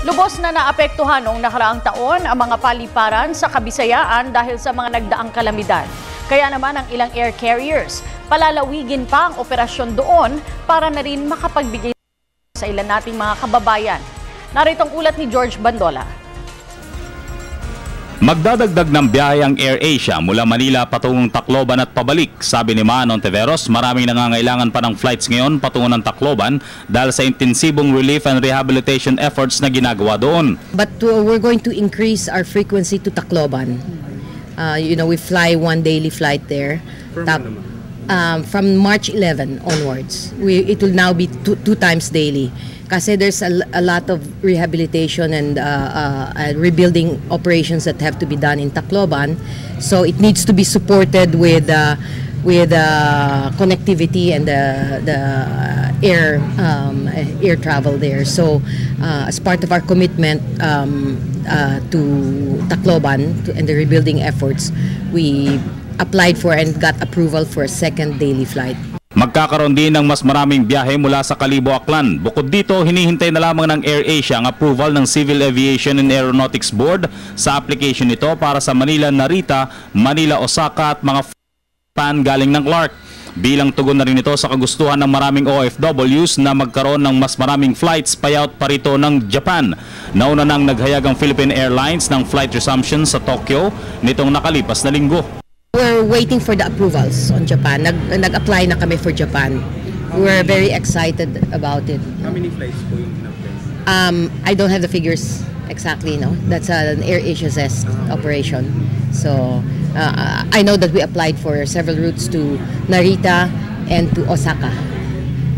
Lubos na naapektuhan noong nakaraang taon ang mga paliparan sa Kabisayaan dahil sa mga nagdaang kalamidad. Kaya naman ang ilang air carriers, palalawigin pa ang operasyon doon para na rin makapagbigay sa ilan nating mga kababayan. Narito ang ulat ni George Bandola. Magdadagdag ng biyahe ang AirAsia mula Manila patungong Tacloban at pabalik. Sabi ni Manong Teveros, maraming nangangailangan pa ng flights ngayon patungo ng Tacloban dahil sa intensibong relief and rehabilitation efforts na ginagawa doon. But we're going to increase our frequency to Tacloban. We fly one daily flight there. From March 11 onwards. It will now be two times daily. Kasi there's a lot of rehabilitation and rebuilding operations that have to be done in Tacloban. So it needs to be supported with connectivity and the air travel there. So as part of our commitment to Tacloban and the rebuilding efforts, we applied for and got approval for a second daily flight. Magkakaroon din ng mas maraming biyahe mula sa Kalibo, Aklan. Bukod dito, hinihintay na lamang ng AirAsia ang approval ng Civil Aviation and Aeronautics Board sa application nito para sa Manila Narita, Manila Osaka at mga fan galing ng Clark. Bilang tugon na rin ito sa kagustuhan ng maraming OFWs na magkaroon ng mas maraming flights payout parito ng Japan. Nauna nang naghayag ang Philippine Airlines ng flight resumption sa Tokyo nitong nakalipas na linggo. We're waiting for the approvals on Japan. Nag-apply na kami for Japan. We're very excited about it. How many flights po yung in-apply? I don't have the figures exactly, no. That's an AirAsia operation. So I know that we applied for several routes to Narita and to Osaka.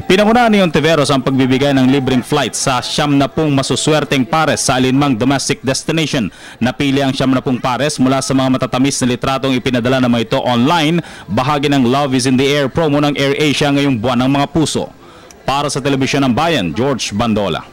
Pinangunahan ni Ontiveros ang pagbibigay ng libreng flight sa 70 masuswerteng pares sa alinmang domestic destination. Napili ang 70 pares mula sa mga matatamis na litratong ipinadala na ito online, bahagi ng Love is in the Air promo ng AirAsia ngayong buwan ng mga puso. Para sa Telebisyon ng Bayan, George Bandola.